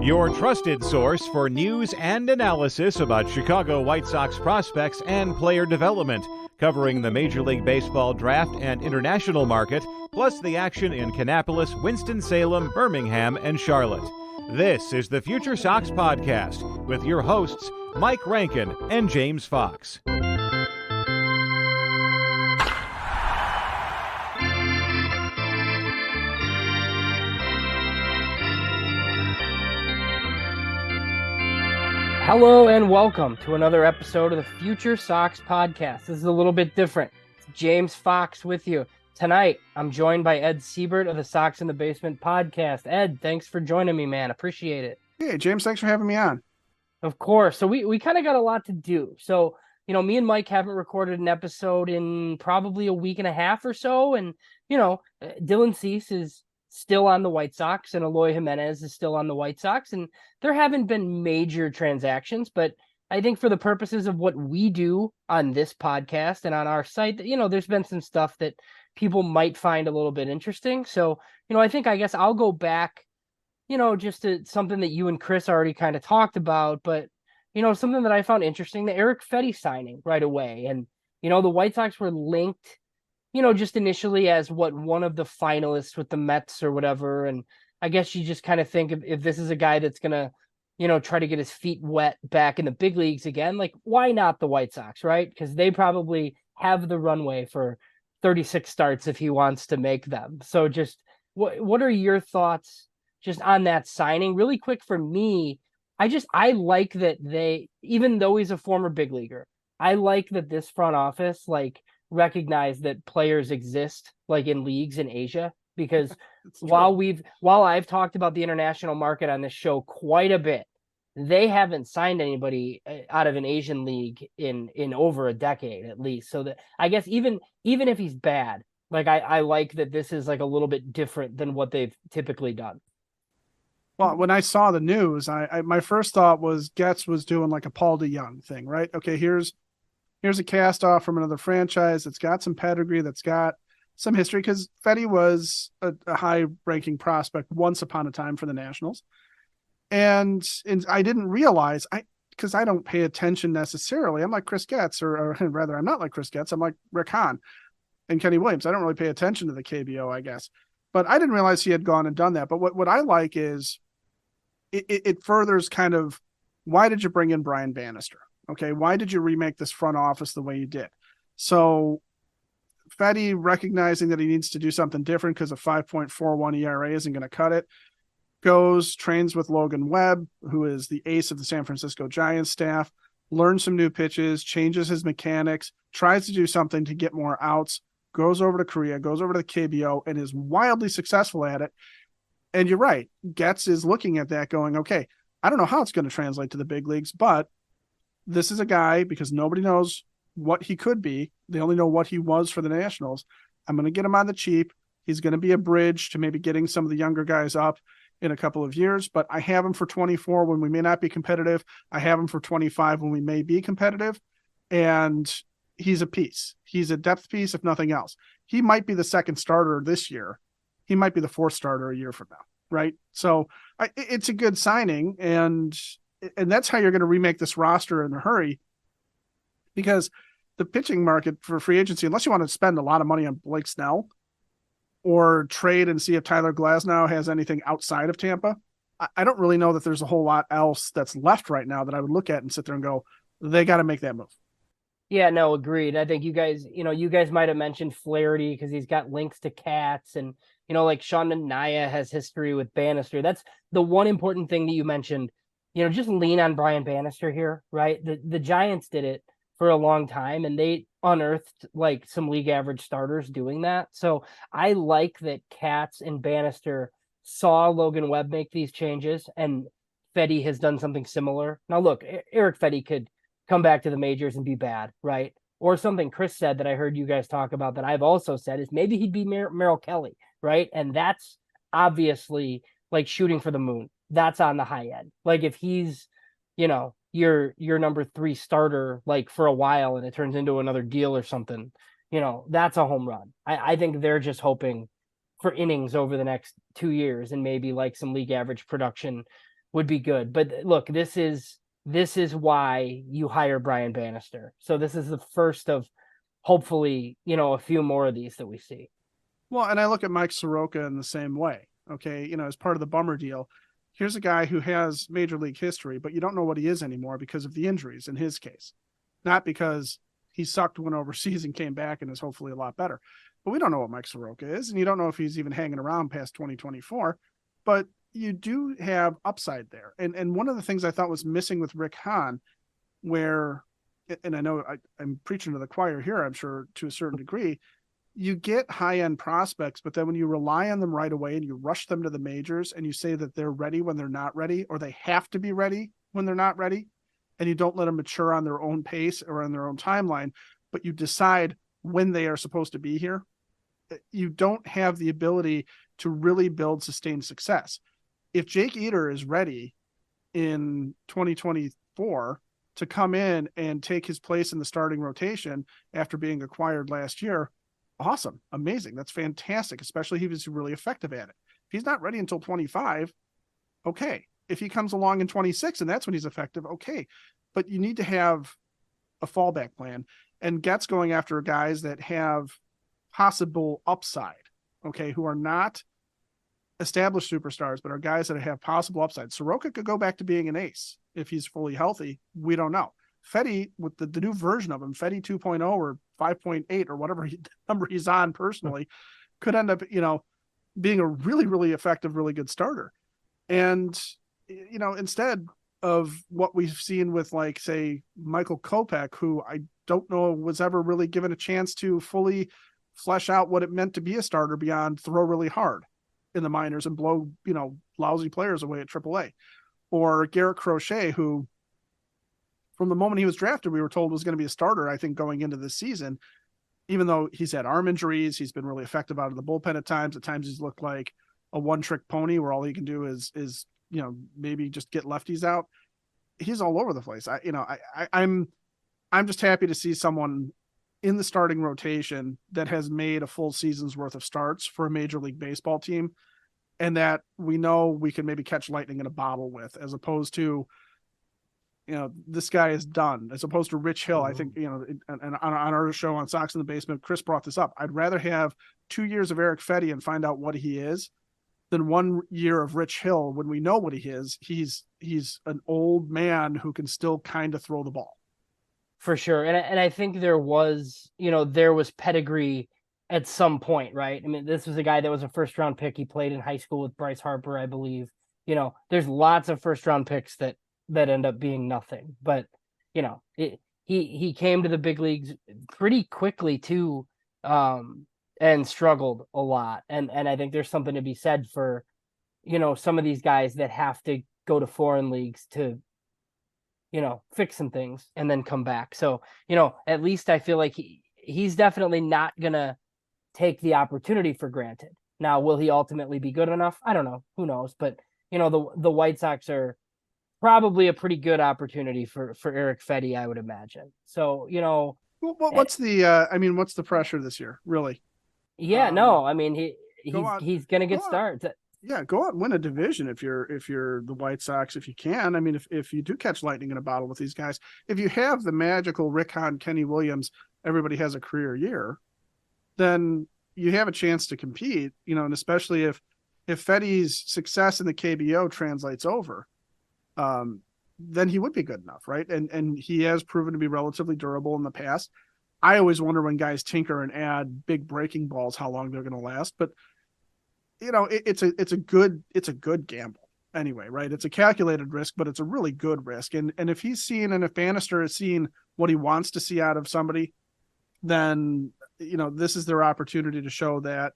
Your trusted source for news and analysis about Chicago White Sox prospects and player development, covering the Major League Baseball draft and international market, plus the action in Kannapolis, Winston-Salem, Birmingham, and Charlotte. This is the FutureSox Podcast with your hosts, Mike Rankin and James Fox. Hello and welcome to another episode of the FutureSox Podcast. This is a little bit different. It's James Fox with you. Tonight, I'm joined by Ed Siebert of the Sox in the Basement podcast. Ed, thanks for joining me, man. Appreciate it. Hey, James, thanks for having me on. Of course. So we kind of got a lot to do. So, me and Mike haven't recorded an episode in probably a week and a half or so. And, Dylan Cease is still on the White Sox and Eloy Jimenez is still on the White Sox. And there haven't been major transactions, but I think for the purposes of what we do on this podcast and on our site, there's been some stuff that people might find a little bit interesting. So, I guess I'll go back, just to something that you and Chris already kind of talked about, but, something that I found interesting, the Erick Fedde signing right away. And, the White Sox were linked, just initially as one of the finalists with the Mets or whatever. And I guess you just kind of think if this is a guy that's going to, try to get his feet wet back in the big leagues again, like why not the White Sox, right? Because they probably have the runway for 36 starts if he wants to make them. So just what are your thoughts just on that signing? Really quick for me, I like that they, even though he's a former big leaguer, I like that this front office recognize that players exist in leagues in Asia, because while I've talked about the international market on this show quite a bit, they haven't signed anybody out of an Asian league in over a decade at least. So that I guess even if he's bad, I like that this is a little bit different than what they've typically done. Well, when I saw the news, my first thought was Getz was doing a Paul DeYoung thing, right? Okay, here's a cast off from another franchise that's got some pedigree, that's got some history, because Fedde was a high-ranking prospect once upon a time for the Nationals. And I didn't realize, because I don't pay attention necessarily. I'm like Chris Getz, or rather, I'm not like Chris Getz. I'm like Rick Hahn and Kenny Williams. I don't really pay attention to the KBO, I guess. But I didn't realize he had gone and done that. But what I like is it furthers kind of, why did you bring in Brian Bannister? Okay, why did you remake this front office the way you did? So Fedde recognizing that he needs to do something different because a 5.41 ERA isn't going to cut it, goes, trains with Logan Webb, who is the ace of the San Francisco Giants staff, learns some new pitches, changes his mechanics, tries to do something to get more outs, goes over to Korea, goes over to the KBO, and is wildly successful at it. And you're right, Getz is looking at that going, okay, I don't know how it's going to translate to the big leagues, but this is a guy, because nobody knows what he could be. They only know what he was for the Nationals. I'm going to get him on the cheap. He's going to be a bridge to maybe getting some of the younger guys up in a couple of years, but I have him for 24 when we may not be competitive. I have him for 25 when we may be competitive. And he's a piece. He's a depth piece, if nothing else. He might be the second starter this year. He might be the fourth starter a year from now, right? So it's a good signing, and that's how you're going to remake this roster in a hurry, because the pitching market for free agency, unless you want to spend a lot of money on Blake Snell or trade and see if Tyler Glasnow has anything outside of Tampa, I don't really know that there's a whole lot else that's left right now that I would look at and sit there and go, they got to make that move. Yeah, no, agreed. I think you guys might have mentioned Flaherty because he's got links to Cats, and Sean Nania has history with Bannister. That's the one important thing that you mentioned. Just lean on Brian Bannister here, right? The Giants did it for a long time, and they unearthed some league average starters doing that. So I like that Cats and Bannister saw Logan Webb make these changes, and Fedde has done something similar. Now, look, Erick Fedde could come back to the majors and be bad, right? Or something Chris said that I heard you guys talk about that I've also said is maybe he'd be Merrill Kelly, right? And that's obviously shooting for the moon. That's on the high end. If he's, your number 3 starter for a while and it turns into another deal or something, that's a home run. I think they're just hoping for innings over the next 2 years and maybe some league average production would be good. But look, this is why you hire Brian Bannister. So this is the first of hopefully, a few more of these that we see. Well, and I look at Mike Soroka in the same way. Okay, as part of the bummer deal, here's a guy who has major league history, but you don't know what he is anymore because of the injuries in his case, not because he sucked, went overseas and came back and is hopefully a lot better. But we don't know what Mike Soroka is, and you don't know if he's even hanging around past 2024. But you do have upside there. And one of the things I thought was missing with Rick Hahn, where, and I know I'm preaching to the choir here, I'm sure to a certain degree, you get high-end prospects, but then when you rely on them right away and you rush them to the majors and you say that they're ready when they're not ready, or they have to be ready when they're not ready, and you don't let them mature on their own pace or on their own timeline, but you decide when they are supposed to be here, you don't have the ability to really build sustained success. If Jake Eder is ready in 2024 to come in and take his place in the starting rotation after being acquired last year, awesome, amazing. That's fantastic, especially if he's really effective at it. If he's not ready until 25, okay. If he comes along in 26 and that's when he's effective, okay. But you need to have a fallback plan, and Getz going after guys that have possible upside, okay, who are not established superstars, but are guys that have possible upside. Soroka could go back to being an ace if he's fully healthy. We don't know. Fedde, with the new version of him, Fedde 2.0 or 5.8 or whatever number he's on personally, could end up, being a really, really effective, really good starter. And, instead of what we've seen with, like, say, Michael Kopech, who I don't know was ever really given a chance to fully flesh out what it meant to be a starter beyond throw really hard in the minors and blow, lousy players away at AAA. Or Garrett Crochet, who from the moment he was drafted, we were told was going to be a starter, I think, going into this season, even though he's had arm injuries, he's been really effective out of the bullpen at times. At times he's looked like a one-trick pony where all he can do is maybe just get lefties out. He's all over the place. I'm just happy to see someone in the starting rotation that has made a full season's worth of starts for a Major League Baseball team, and that we know we can maybe catch lightning in a bottle with, as opposed to, this guy is done, as opposed to Rich Hill. I think, and on our show on Sox in the Basement, Chris brought this up. I'd rather have 2 years of Erick Fedde and find out what he is than 1 year of Rich Hill when we know what he is. He's an old man who can still kind of throw the ball. For sure. And I think there was pedigree at some point, right? I mean, this was a guy that was a first round pick. He played in high school with Bryce Harper, I believe. There's lots of first round picks that end up being nothing, but he came to the big leagues pretty quickly too, and struggled a lot. And I think there's something to be said for, some of these guys that have to go to foreign leagues to, fix some things and then come back. So, at least I feel like he's definitely not going to take the opportunity for granted. Now, will he ultimately be good enough? I don't know. Who knows? But, the White Sox are probably a pretty good opportunity for Erick Fedde, I would imagine. So, what's the pressure this year, really? Yeah, no, I mean, he's going to get starts. Yeah, go out and win a division if you're the White Sox, if you can. I mean, if you do catch lightning in a bottle with these guys, if you have the magical Rick Hahn, Kenny Williams, everybody has a career year, then you have a chance to compete, and especially if Fedde's success in the KBO translates over, then he would be good enough, right? And he has proven to be relatively durable in the past. I always wonder when guys tinker and add big breaking balls, how long they're going to last, but it's a good gamble anyway, right? It's a calculated risk, but it's a really good risk. And if if Bannister has seen what he wants to see out of somebody, then, this is their opportunity to show that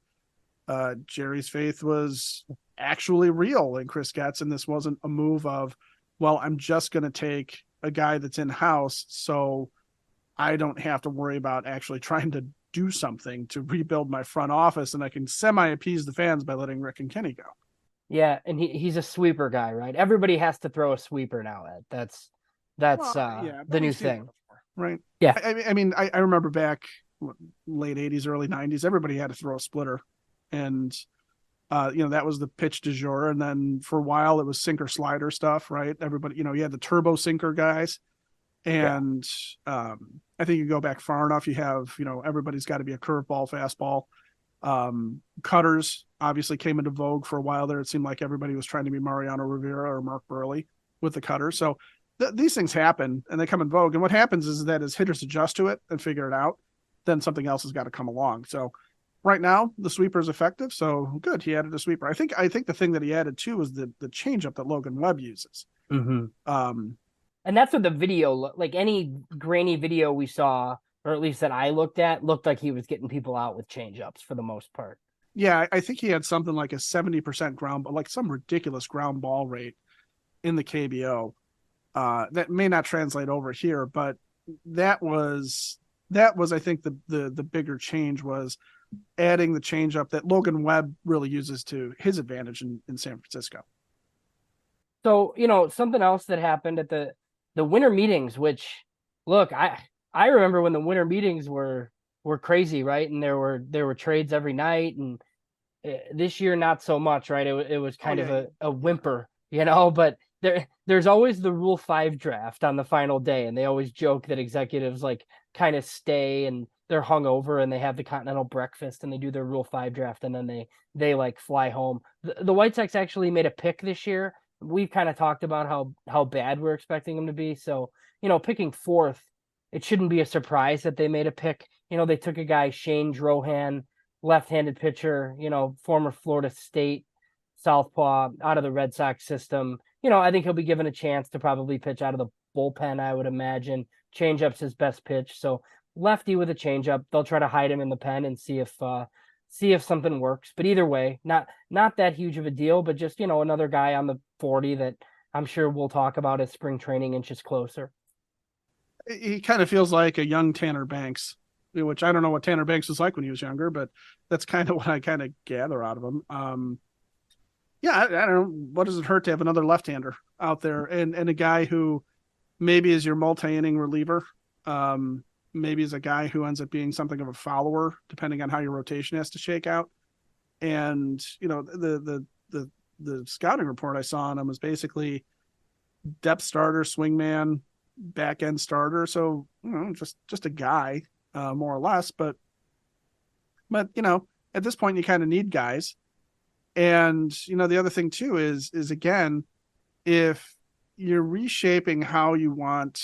Jerry's faith was actually real in Chris Getz. And this wasn't a move of, well, I'm just going to take a guy that's in house, so I don't have to worry about actually trying to do something to rebuild my front office, and I can semi-appease the fans by letting Rick and Kenny go. Yeah, and he's a sweeper guy, right? Everybody has to throw a sweeper now, Ed. That's the new thing. Right? Yeah. I remember back late 80s, early 90s, everybody had to throw a splitter. And That was the pitch du jour. And then for a while it was sinker slider stuff, right? Everybody, you had the turbo sinker guys. And I think you go back far enough, you have, everybody's got to be a curveball, fastball. Cutters obviously came into vogue for a while there. It seemed like everybody was trying to be Mariano Rivera or Mark Burley with the cutter. So these things happen and they come in vogue. And what happens is that as hitters adjust to it and figure it out, then something else has got to come along. So right now the sweeper is effective. So good. He added a sweeper. I think the thing that he added too was the changeup that Logan Webb uses. Mm-hmm. And that's what the video, like any grainy video we saw, or at least that I looked at, looked like he was getting people out with changeups for the most part. Yeah, I think he had something like a 70% ground, like some ridiculous ground ball rate in the KBO. That may not translate over here, but that was I think the bigger change was adding the changeup that Logan Webb really uses to his advantage in San Francisco. So, something else that happened at the winter meetings, which, look, I remember when the winter meetings were crazy, right? And there were trades every night, and this year not so much, right? It was kind of a whimper, but there's always the Rule 5 draft on the final day, and they always joke that executives like kind of stay and they're hungover and they have the continental breakfast and they do their Rule 5 draft and then they like fly home. The White Sox actually made a pick this year. We've kind of talked about how bad we're expecting them to be. So, picking fourth, it shouldn't be a surprise that they made a pick. They took a guy, Shane Drohan, left-handed pitcher, former Florida State southpaw out of the Red Sox system. I think he'll be given a chance to probably pitch out of the bullpen, I would imagine. Changeup's his best pitch. So lefty with a changeup. They'll try to hide him in the pen and see if something works. But either way, not that huge of a deal, but just, another guy on the 40 that I'm sure we'll talk about as spring training inches closer. He kind of feels like a young Tanner Banks, which I don't know what Tanner Banks was like when he was younger, but that's kind of what I kind of gather out of him. I don't know. What does it hurt to have another left-hander out there and a guy who maybe is your multi-inning reliever? Maybe is a guy who ends up being something of a follower, depending on how your rotation has to shake out. And, the scouting report I saw on him was basically depth starter, swingman, back end starter. So, just a guy, more or less, but at this point you kind of need guys. And, the other thing too is again, if you're reshaping how you want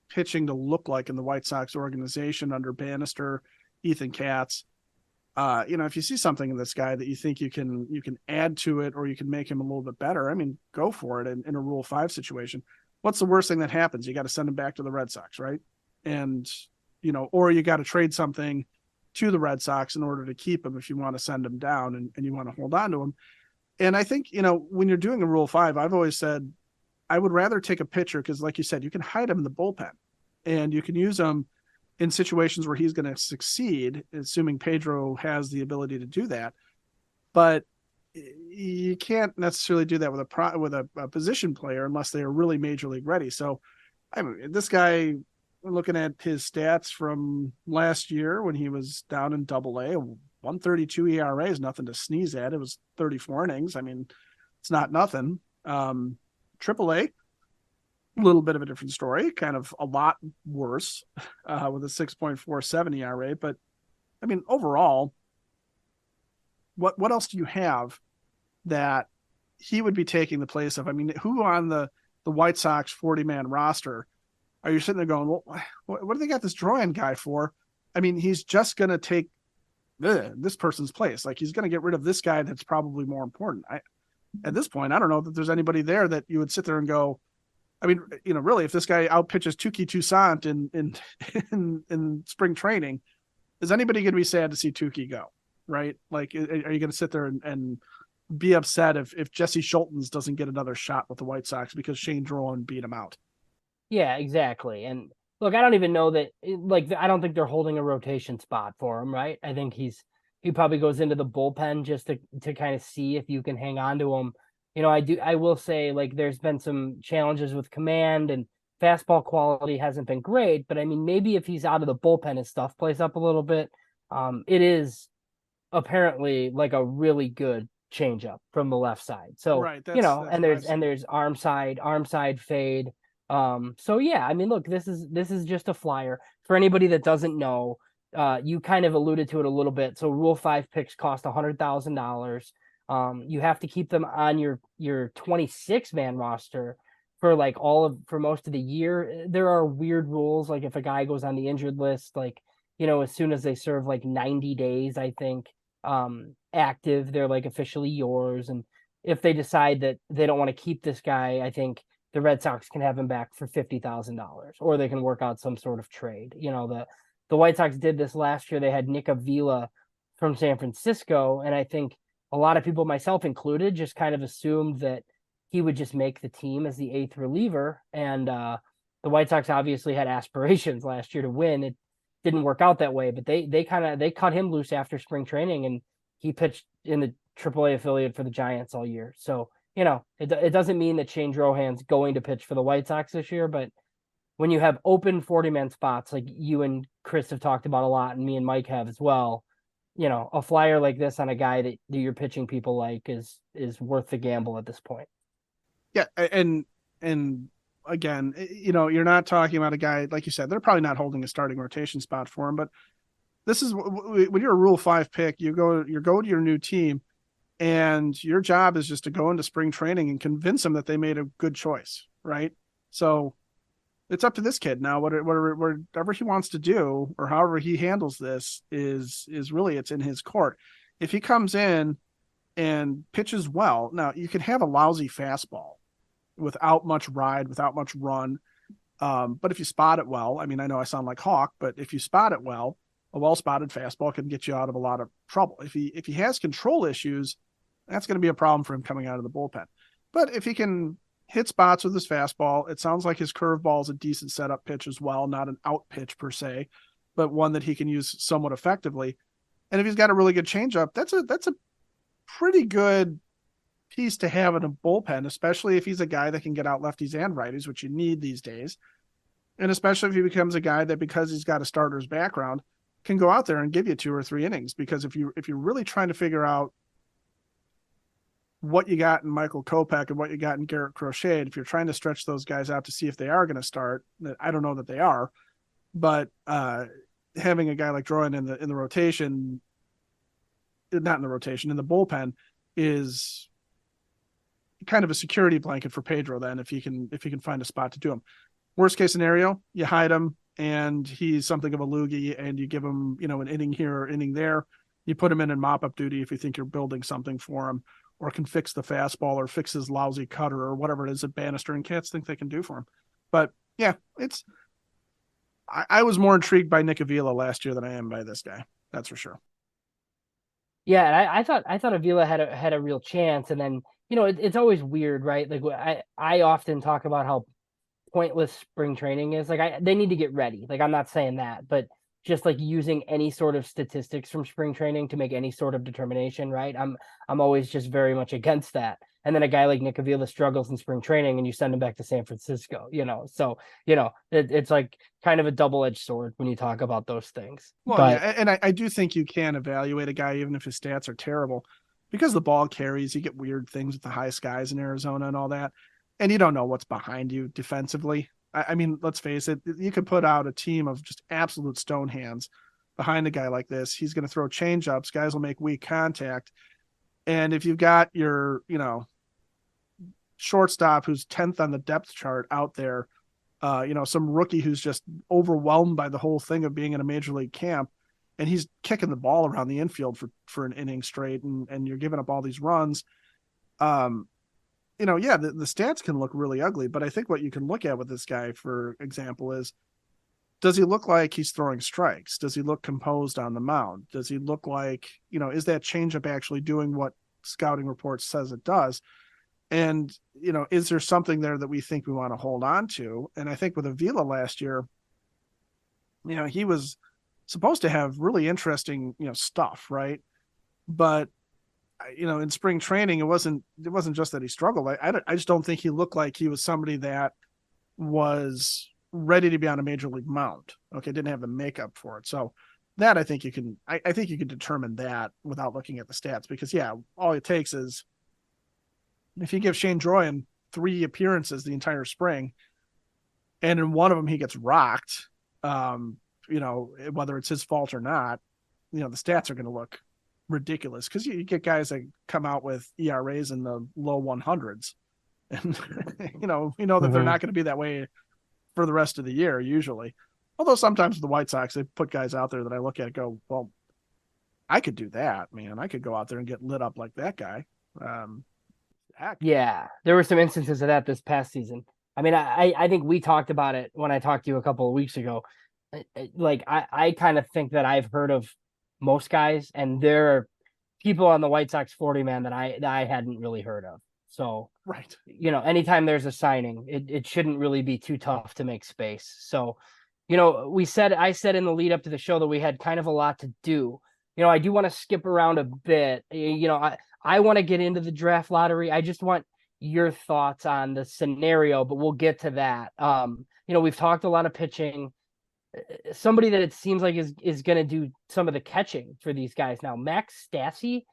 pitching to look like in the White Sox organization under Bannister, Ethan Katz, if you see something in this guy that you think you can add to it or you can make him a little bit better, go for it in a Rule 5 situation. What's the worst thing that happens? You got to send him back to the Red Sox, right? And, or you got to trade something to the Red Sox in order to keep him if you want to send him down and you want to hold on to him. And I think, when you're doing a Rule 5, I've always said I would rather take a pitcher because, like you said, you can hide him in the bullpen and you can use him in situations where he's going to succeed, assuming Pedro has the ability to do that. But you can't necessarily do that with a position player unless they are really major league ready. So this guy, looking at his stats from last year when he was down in Double-A, 1.32 ERA is nothing to sneeze at. It was 34 innings. It's not nothing. Triple-A, a little bit of a different story, kind of a lot worse with a 6.47 ERA. But overall, what else do you have that he would be taking the place of? Who on the White Sox 40-man roster are you sitting there going, well, what do they got this Drohan guy for? He's just going to take this person's place. Like, he's going to get rid of this guy that's probably more important. At this point, I don't know that there's anybody there that you would sit there and go, really, if this guy outpitches Touki Toussaint in spring training, is anybody going to be sad to see Touki go? Right? Like, are you going to sit there and be upset if Jesse Schultens doesn't get another shot with the White Sox because Shane Drohan beat him out? Yeah, exactly. And look, I don't even know that, I don't think they're holding a rotation spot for him, right? I think he probably goes into the bullpen just to kind of see if you can hang on to him. I will say, there's been some challenges with command and fastball quality hasn't been great, but maybe if he's out of the bullpen, his stuff plays up a little bit. It is apparently like a really good changeup from the left side. So, Right. and there's arm side fade. So yeah, I mean, look, this is just a flyer for anybody that doesn't know. You kind of alluded to it a little bit. So Rule 5 picks cost $100,000. You have to keep them on your 26-man roster for most of the year. There are weird rules, like if a guy goes on the injured list, like, as soon as they serve like 90 days, I think, active, they're like officially yours. And if they decide that they don't want to keep this guy, I think the Red Sox can have him back for $50,000, or they can work out some sort of trade. The White Sox did this last year. They had Nick Avila from San Francisco, and I think a lot of people, myself included, just kind of assumed that he would just make the team as the 8th reliever. And the White Sox obviously had aspirations last year to win. It didn't work out that way, but they cut him loose after spring training, and he pitched in the AAA affiliate for the Giants all year. So, it doesn't mean that Shane Drohan's going to pitch for the White Sox this year, but when you have open 40-man spots like you and Chris have talked about a lot, and me and Mike have as well, a flyer like this on a guy that you're pitching people like is worth the gamble at this point. Yeah, and again, you're not talking about a guy, like you said, they're probably not holding a starting rotation spot for him, but this is when you're a Rule 5 pick, you're going to your new team, and your job is just to go into spring training and convince them that they made a good choice, right? So it's up to this kid now. Whatever he wants to do, or however he handles this, is really, it's in his court. If he comes in and pitches well, now you can have a lousy fastball without much ride, without much run. But if you spot it well, I mean, I know I sound like Hawk, but if you spot it well, a well-spotted fastball can get you out of a lot of trouble. If he has control issues, that's going to be a problem for him coming out of the bullpen. But if he can hit spots with his fastball, it sounds like his curveball is a decent setup pitch as well, not an out pitch per se, but one that he can use somewhat effectively. And if he's got a really good changeup, that's a pretty good piece to have in a bullpen, especially if he's a guy that can get out lefties and righties, which you need these days. And especially if he becomes a guy that, because he's got a starter's background, can go out there and give you 2 or 3 innings. Because if you're really trying to figure out what you got in Michael Kopech and what you got in Garrett Crochet, if you're trying to stretch those guys out to see if they are going to start, I don't know that they are, but having a guy like Drohan in the rotation, not in the rotation, in the bullpen, is kind of a security blanket for Pedro then, if he can find a spot to do him. Worst case scenario, you hide him and he's something of a loogie, and you give him, an inning here or inning there. You put him in mop-up duty if you think you're building something for him, or can fix the fastball or fix his lousy cutter or whatever it is that Bannister and Katz think they can do for him. But yeah, I was more intrigued by Nick Avila last year than I am by this guy. That's for sure. Yeah, I thought Avila had a real chance, and then it's always weird, right? Like I often talk about how pointless spring training is. Like they need to get ready. Like I'm not saying that, but just like using any sort of statistics from spring training to make any sort of determination, right? I'm always just very much against that. And then a guy like Nick Avila struggles in spring training, and you send him back to San Francisco, So it's like kind of a double-edged sword when you talk about those things. Well, but, yeah, and I do think you can evaluate a guy even if his stats are terrible, because the ball carries. You get weird things with the high skies in Arizona and all that, and you don't know what's behind you defensively. I mean, let's face it, you could put out a team of just absolute stone hands behind a guy like this. He's going to throw change-ups. Guys will make weak contact. And if you've got your, shortstop who's 10th on the depth chart out there, some rookie who's just overwhelmed by the whole thing of being in a major league camp, and he's kicking the ball around the infield for an inning straight, and you're giving up all these runs. The stats can look really ugly, but I think what you can look at with this guy, for example, is, does he look like he's throwing strikes? Does he look composed on the mound? Does he look like, is that changeup actually doing what scouting reports says it does? And, is there something there that we think we want to hold on to? And I think with Avila last year, he was supposed to have really interesting, stuff, right? But in spring training, it wasn't just that he struggled. I just don't think he looked like he was somebody that was ready to be on a major league mound. Okay. Didn't have the makeup for it. So that I think you can. I think you can determine that without looking at the stats, because all it takes is if you give Shane Drohan 3 appearances the entire spring, and in one of them he gets rocked, whether it's his fault or not, the stats are going to look ridiculous, because you get guys that come out with ERAs in the low 100s, and we know that they're not going to be that way for the rest of the year usually. Although sometimes with the White Sox, they put guys out there that I look at and go, well, I could do that, man. I could go out there and get lit up like that guy. Heck. Yeah, there were some instances of that this past season. I mean, I think we talked about it when I talked to you a couple of weeks ago. Like, I kind of think that I've heard of most guys, and there are people on the White Sox 40-man that I hadn't really heard of. So, right. Anytime there's a signing, it shouldn't really be too tough to make space. So, I said in the lead up to the show that we had kind of a lot to do. I do want to skip around a bit. I want to get into the draft lottery. I just want your thoughts on the scenario, but we'll get to that. We've talked a lot of pitching. Somebody that it seems like is going to do some of the catching for these guys now, Max Stassi.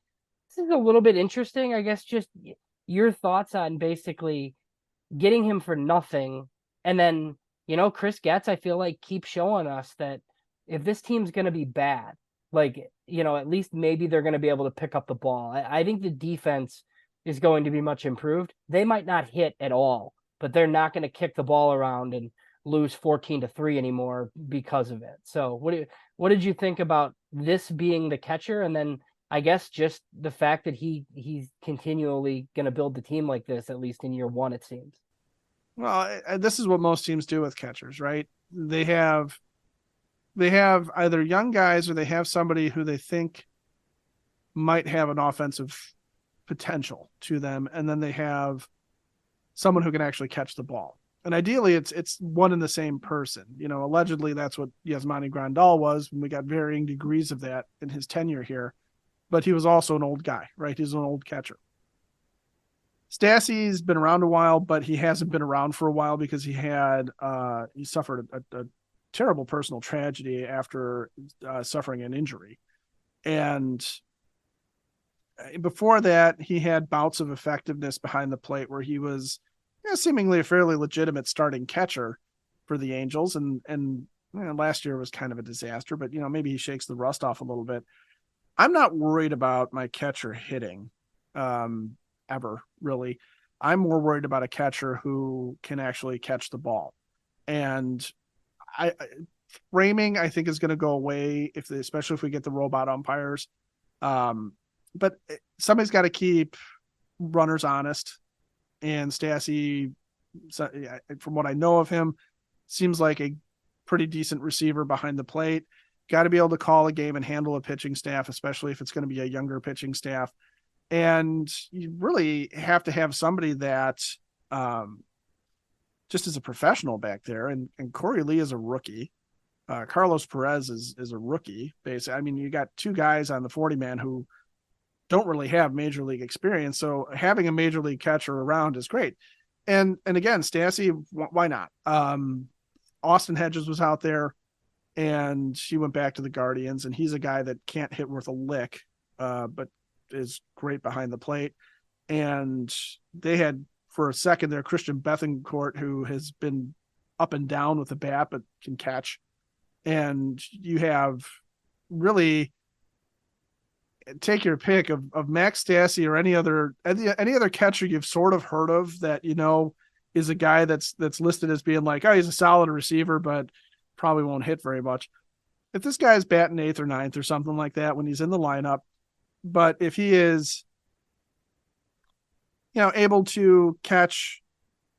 This is a little bit interesting, I guess. Just your thoughts on basically getting him for nothing, and then Chris Getz, I feel like, keeps showing us that if this team's going to be bad, at least maybe they're going to be able to pick up the ball. I think the defense is going to be much improved. They might not hit at all, but they're not going to kick the ball around and lose 14-3 anymore because of it. So what did you think about this being the catcher? And then I guess just the fact that he's continually going to build the team like this, at least in year one, it seems. Well, this is what most teams do with catchers, right? They have either young guys or they have somebody who they think might have an offensive potential to them, and then they have someone who can actually catch the ball. And ideally, it's one and the same person. Allegedly, that's what Yasmani Grandal was, when we got varying degrees of that in his tenure here. But he was also an old guy, right? He's an old catcher. Stassi's been around a while, but he hasn't been around for a while because he suffered a terrible personal tragedy after suffering an injury. And before that, he had bouts of effectiveness behind the plate where he was seemingly a fairly legitimate starting catcher for the Angels. And last year was kind of a disaster, but maybe he shakes the rust off a little bit. I'm not worried about my catcher hitting ever, really. I'm more worried about a catcher who can actually catch the ball. And framing, I think, is going to go away especially if we get the robot umpires. But somebody's got to keep runners honest. And Stassi, from what I know of him, seems like a pretty decent receiver behind the plate. Got to be able to call a game and handle a pitching staff, especially if it's going to be a younger pitching staff. And you really have to have somebody that just is a professional back there. And Corey Lee is a rookie. Carlos Perez is a rookie. Basically, I mean, you got 2 guys on the 40-man who don't really have major league experience. So having a major league catcher around is great. And again, Stassi, why not? Austin Hedges was out there, and she went back to the Guardians, and he's a guy that can't hit worth a lick, but is great behind the plate. And they had, for a second there, Christian Bethencourt, who has been up and down with the bat, but can catch. And you have really, take your pick of Max Stassi or any other catcher you've sort of heard of that, is a guy that's listed as being like, oh, he's a solid receiver, but probably won't hit very much. If this guy's batting 8th or 9th or something like that when he's in the lineup, but if he is, able to catch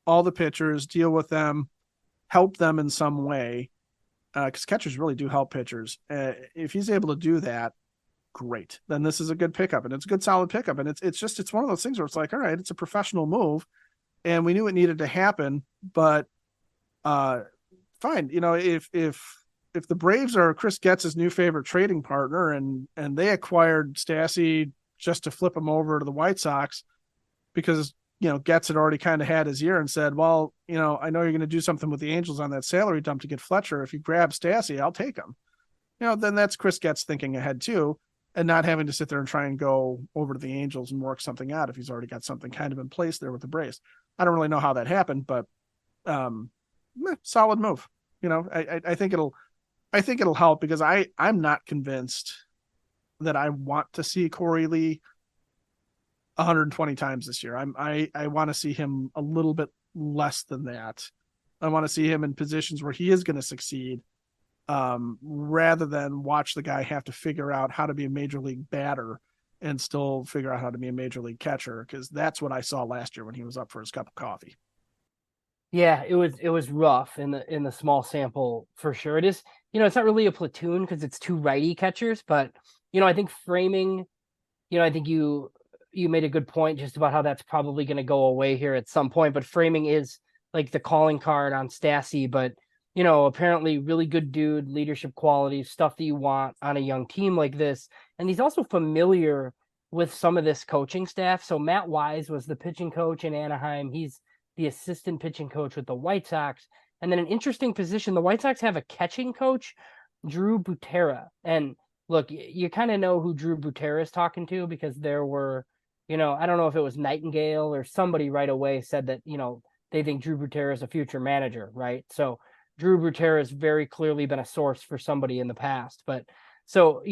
all the pitchers, deal with them, help them in some way, because catchers really do help pitchers. If he's able to do that, great. Then this is a good pickup, and it's a good solid pickup. And it's one of those things where it's like, all right, it's a professional move, and we knew it needed to happen, but fine. If the Braves are Chris Getz's new favorite trading partner and they acquired Stassi just to flip him over to the White Sox because, Getz had already kind of had his year and said, well, I know you're going to do something with the Angels on that salary dump to get Fletcher. If you grab Stassi, I'll take him. then that's Chris Getz thinking ahead too, and not having to sit there and try and go over to the Angels and work something out if he's already got something kind of in place there with the Braves. I don't really know how that happened, but solid move. I think it'll help, because I'm not convinced that I want to see Corey Lee 120 times this year. I want to see him a little bit less than that. I want to see him in positions where he is going to succeed, rather than watch the guy have to figure out how to be a major league batter and still figure out how to be a major league catcher, because that's what I saw last year when he was up for his cup of coffee. Yeah, it was rough in the small sample for sure. It is, it's not really a platoon because it's two righty catchers, but I think framing, I think you made a good point just about how that's probably going to go away here at some point, but framing is like the calling card on Stassi, but apparently really good dude, leadership qualities, stuff that you want on a young team like this. And he's also familiar with some of this coaching staff. So Matt Wise was the pitching coach in Anaheim. He's the assistant pitching coach with the White Sox. And then an interesting position, the White Sox have a catching coach, Drew Butera. And look, you kind of know who Drew Butera is talking to, because there were, I don't know if it was Nightingale or somebody right away said that, they think Drew Butera is a future manager, right? So Drew Butera has very clearly been a source for somebody in the past. But so,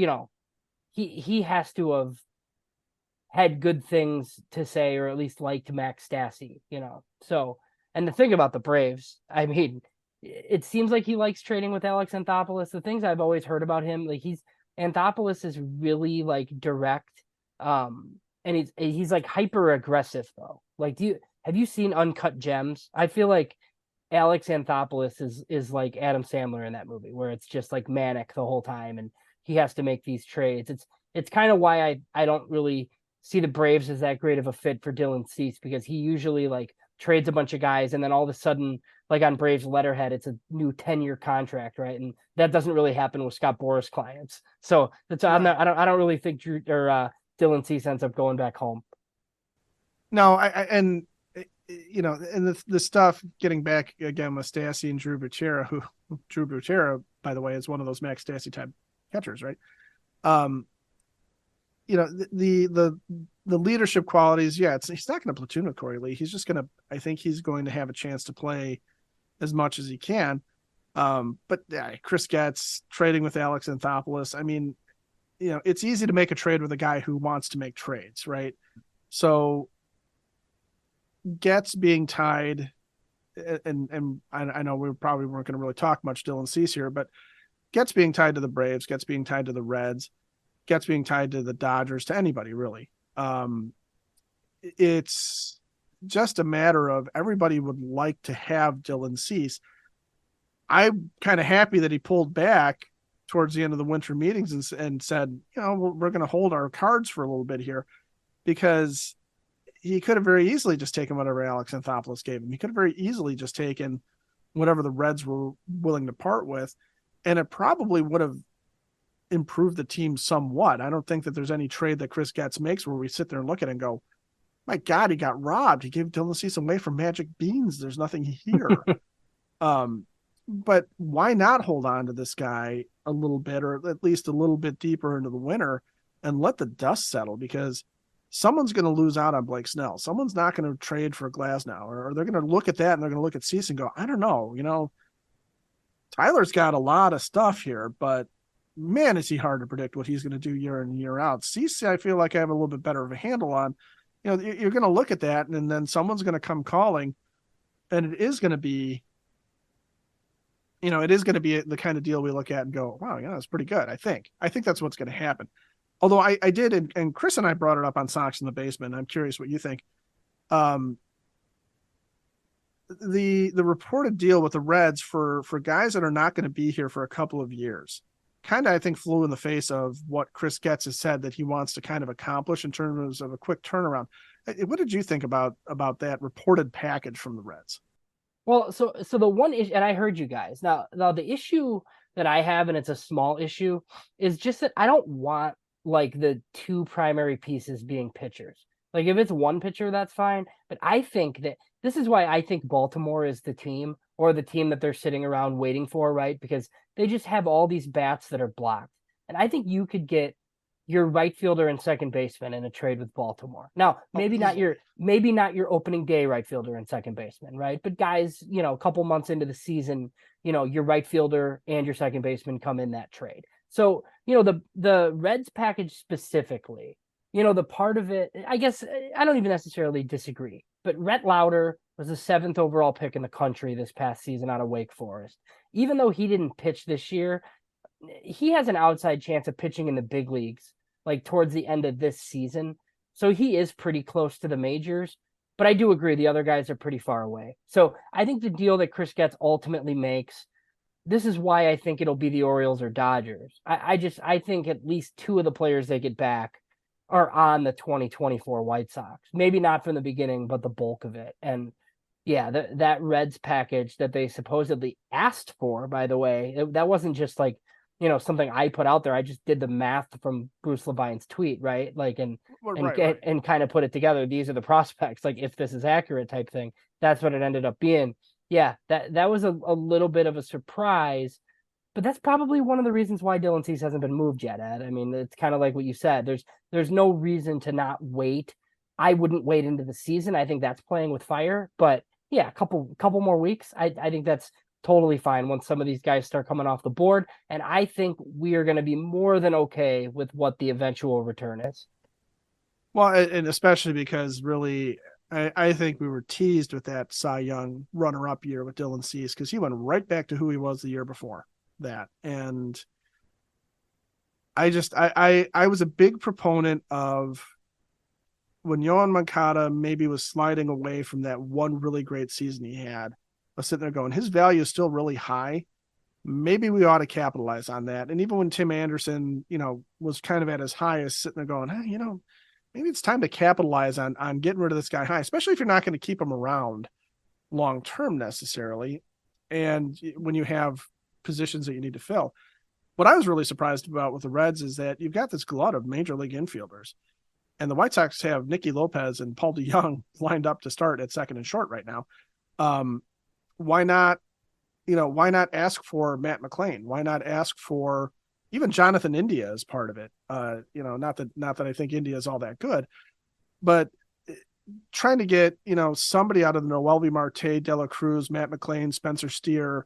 he has to have had good things to say, or at least liked Max Stassi, So, and the thing about the Braves, I mean, it seems like he likes trading with Alex Anthopoulos. The things I've always heard about him, like Anthopoulos is really like direct, and he's like hyper aggressive though. Like, have you seen Uncut Gems? I feel like Alex Anthopoulos is like Adam Sandler in that movie, where it's just like manic the whole time, and he has to make these trades. It's kind of why I don't really see the Braves as that great of a fit for Dylan Cease, because he usually like trades a bunch of guys, and then all of a sudden, like on Braves letterhead, it's a new 10-year contract, right? And that doesn't really happen with Scott Boras clients. So that's right. I don't really think Dylan Cease ends up going back home. No, and the stuff getting back again with Stassi and Drew Butera, by the way, is one of those Max Stassi type catchers, right? The leadership qualities, he's not going to platoon with Corey Lee. I think he's going to have a chance to play as much as he can. But Chris Getz trading with Alex Anthopoulos. I mean, it's easy to make a trade with a guy who wants to make trades, right? So Getz being tied, and I know we probably weren't going to really talk much Dylan Cease here, but Getz being tied to the Braves, Getz being tied to the Reds, Getz being tied to the Dodgers, to anybody really. It's just a matter of everybody would like to have Dylan Cease. I'm kind of happy that he pulled back towards the end of the winter meetings and said, we're going to hold our cards for a little bit here, because he could have very easily just taken whatever Alex Anthopoulos gave him. He could have very easily just taken whatever the Reds were willing to part with, and it probably would have improved the team somewhat. I don't think that there's any trade that Chris Getz makes where we sit there and look at it and go, my God, he got robbed. He gave Dylan Cease away for magic beans. There's nothing here. But why not hold on to this guy a little bit, or at least a little bit deeper into the winter, and let the dust settle? Because someone's going to lose out on Blake Snell. Someone's not going to trade for Glasnow, or they're going to look at that and they're going to look at Cease and go, I don't know. Tyler's got a lot of stuff here, but man, is he hard to predict what he's going to do year in and year out. Cease, I feel like I have a little bit better of a handle on. You're going to look at that, and then someone's going to come calling, and it is going to be, the kind of deal we look at and go, wow, that's pretty good. I think that's what's going to happen. Although I did, and Chris and I brought it up on Sox in the Basement. I'm curious what you think. The reported deal with the Reds for guys that are not going to be here for a couple of years kind of, I think, flew in the face of what Chris Getz has said that he wants to kind of accomplish in terms of a quick turnaround. What did you think about that reported package from the Reds? Well, so the one issue, and I heard you guys. Now the issue that I have, and it's a small issue, is just that I don't want like the two primary pieces being pitchers. Like if it's one pitcher, that's fine. But I think that this is why I think Baltimore is the team, or the team that they're sitting around waiting for, right? Because they just have all these bats that are blocked. And I think you could get your right fielder and second baseman in a trade with Baltimore. Now, maybe not your opening day right fielder and second baseman, right? But guys, a couple months into the season, your right fielder and your second baseman come in that trade. So, the Reds package specifically, the part of it, I guess I don't even necessarily disagree, but Rhett Lauder was the 7th overall pick in the country this past season out of Wake Forest. Even though he didn't pitch this year, he has an outside chance of pitching in the big leagues, like towards the end of this season. So he is pretty close to the majors, but I do agree the other guys are pretty far away. So I think the deal that Chris Getz ultimately makes, this is why I think it'll be the Orioles or Dodgers. I think at least 2 of the players they get back are on the 2024 White Sox. Maybe not from the beginning, but the bulk of it. And yeah, that Reds package that they supposedly asked for, by the way, that wasn't just like, something I put out there. I just did the math from Bruce Levine's tweet, right? Like, and kind of put it together. These are the prospects, like if this is accurate type thing. That's what it ended up being. Yeah, that was a little bit of a surprise, but that's probably one of the reasons why Dylan Cease hasn't been moved yet, Ed. I mean, it's kind of like what you said. There's no reason to not wait. I wouldn't wait into the season. I think that's playing with fire. But yeah, a couple more weeks. I think that's totally fine once some of these guys start coming off the board. And I think we are going to be more than okay with what the eventual return is. Well, and especially because really, I think we were teased with that Cy Young runner-up year with Dylan Cease because he went right back to who he was the year before that. And I was a big proponent of when Yohan Moncada maybe was sliding away from that one really great season he had. I was sitting there going, his value is still really high. Maybe we ought to capitalize on that. And even when Tim Anderson, was kind of at his highest, sitting there going, hey, maybe it's time to capitalize on getting rid of this guy high, especially if you're not going to keep him around long term necessarily. And when you have positions that you need to fill. What I was really surprised about with the Reds is that you've got this glut of major league infielders. And the White Sox have Nicky Lopez and Paul DeJong lined up to start at second and short right now. Why not ask for Matt McClain? Why not ask for even Jonathan India as part of it? Not that I think India is all that good, but trying to get, somebody out of the Noelvi Marte, De La Cruz, Matt McClain, Spencer Steer,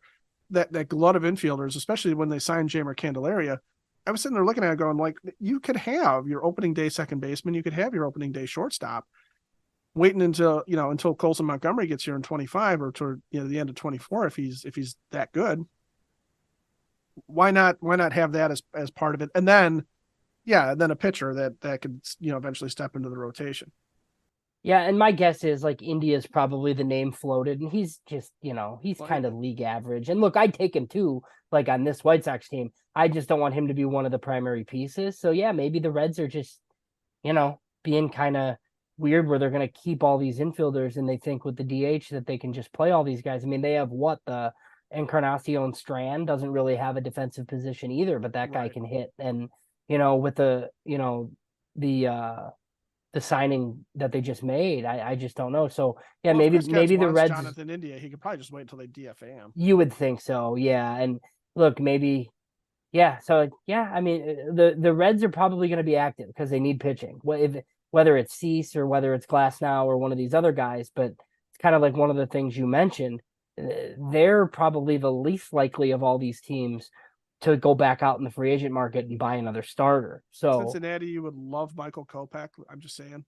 that glut of infielders, especially when they signed Jeimer Candelaria. I was sitting there looking at it going, like, you could have your opening day second baseman, you could have your opening day shortstop, waiting until Colson Montgomery gets here in 25 or toward the end of 24 if he's that good. Why not have that as part of it? And then a pitcher that could eventually step into the rotation. Yeah, and my guess is like India's probably the name floated, and he's just he's kind of league average. And look, I'd take him too, like on this White Sox team. I just don't want him to be one of the primary pieces. So yeah, maybe the Reds are just being kind of weird where they're going to keep all these infielders and they think with the DH that they can just play all these guys. I mean, they have the Encarnacion Strand doesn't really have a defensive position either, but that guy can hit. And with the signing that they just made, I just don't know. So yeah, maybe the Reds. Jonathan India, he could probably just wait until they DFA him. You would think so, yeah. And look, maybe, yeah. So yeah, I mean, the Reds are probably going to be active because they need pitching. Whether it's Cease or whether it's Glasnow or one of these other guys, but it's kind of like one of the things you mentioned. They're probably the least likely of all these teams to go back out in the free agent market and buy another starter. So Cincinnati, you would love Michael Kopech. I'm just saying.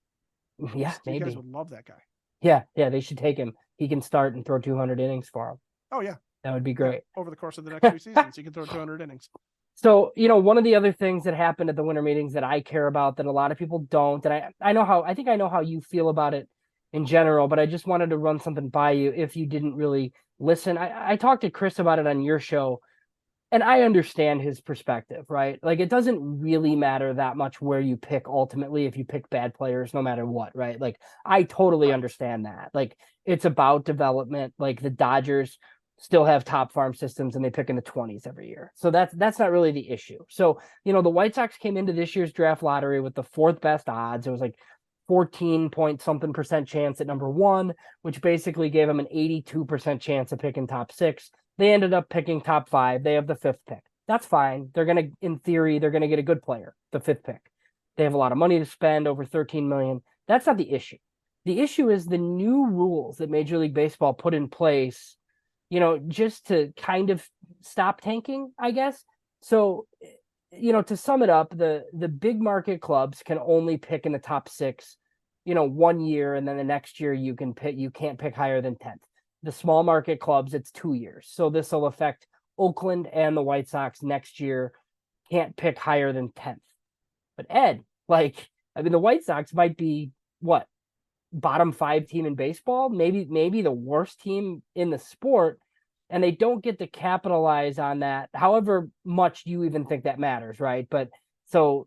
Yeah, maybe. You guys would love that guy. Yeah, they should take him. He can start and throw 200 innings for him. Oh yeah, that would be great. Yeah, over the course of the next 3 seasons, he can throw 200 innings. So, one of the other things that happened at the winter meetings that I care about that a lot of people don't, and I think I know how you feel about it in general, but I just wanted to run something by you if you didn't really listen. I talked to Chris about it on your show, and I understand his perspective, right? Like, it doesn't really matter that much where you pick ultimately if you pick bad players, no matter what, right? Like, I totally understand that. Like, it's about development. Like, the Dodgers still have top farm systems and they pick in the 20s every year. So that's not really the issue. So, the White Sox came into this year's draft lottery with the 4th best odds. It was like 14 point something percent chance at number 1, which basically gave them an 82% chance of picking top 6. They ended up picking top 5. They have the 5th pick. That's fine. They're going to, in theory, they're going to get a good player, the 5th pick. They have a lot of money to spend, over $13 million. That's not the issue. The issue is the new rules that Major League Baseball put in place, just to kind of stop tanking, I guess. So, to sum it up, the big market clubs can only pick in the top 6, 1 year, and then the next year you can't pick higher than 10th. The small market clubs, it's 2 years. So this will affect Oakland and the White Sox next year, can't pick higher than 10th. But Ed, the White Sox might be what? Bottom 5 team in baseball, maybe the worst team in the sport, and they don't get to capitalize on that, however much you even think that matters, right? But so,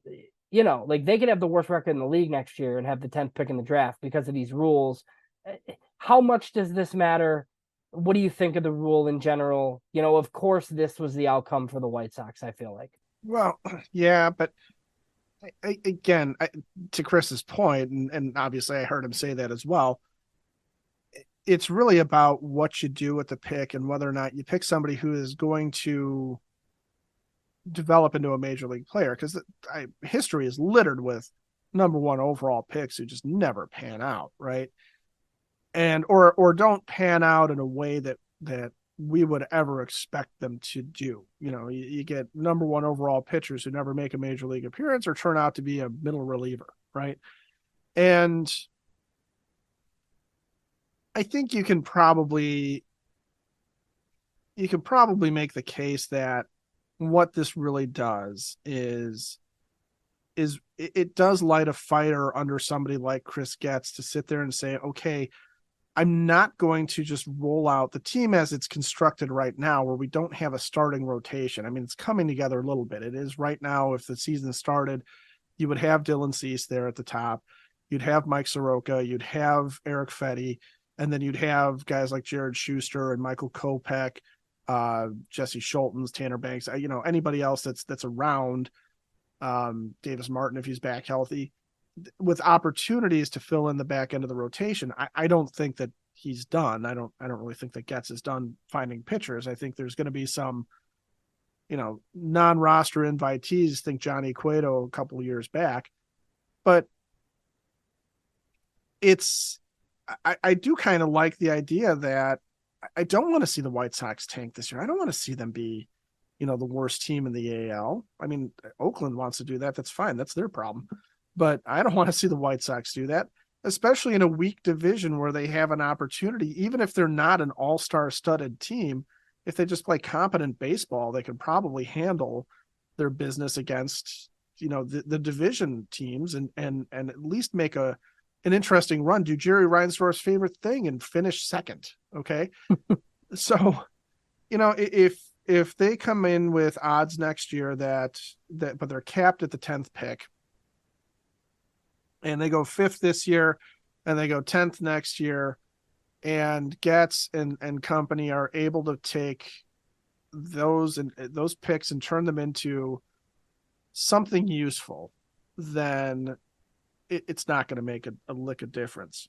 they could have the worst record in the league next year and have the 10th pick in the draft because of these rules. How much does this matter? What do you think of the rule in general? Of course, this was the outcome for the White Sox, I feel like. Well, yeah, but again, to Chris's point, and obviously I heard him say that as well, it's really about what you do with the pick and whether or not you pick somebody who is going to develop into a major league player, because history is littered with number 1 overall picks who just never pan out, right? And or don't pan out in a way that we would ever expect them to do. You get number 1 overall pitchers who never make a major league appearance or turn out to be a middle reliever, right? And I think you can probably make the case that what this really does is it does light a fire under somebody like Chris Getz to sit there and say, okay, I'm not going to just roll out the team as it's constructed right now, where we don't have a starting rotation. I mean, it's coming together a little bit. It is right now. If the season started, you would have Dylan Cease there at the top. You'd have Mike Soroka. You'd have Erick Fedde. And then you'd have guys like Jared Schuster and Michael Kopech, Jesse Schultens, Tanner Banks, anybody else that's around, Davis Martin, if he's back healthy, with opportunities to fill in the back end of the rotation. I don't think that he's done. I don't really think that Getz is done finding pitchers. I think there's going to be some, non-roster invitees. Think Johnny Cueto a couple of years back, but I do kind of like the idea that I don't want to see the White Sox tank this year. I don't want to see them be, the worst team in the AL. I mean, Oakland wants to do that. That's fine. That's their problem. But I don't want to see the White Sox do that, especially in a weak division where they have an opportunity. Even if they're not an all-star studded team, if they just play competent baseball, they can probably handle their business against, the division teams and at least make an interesting run. Do Jerry Reinsdorf's favorite thing and finish second. Okay. So, if they come in with odds next year but they're capped at the 10th pick, and they go 5th this year and they go 10th next year, and Getz and company are able to take those picks and turn them into something useful, then it's not going to make a lick of difference.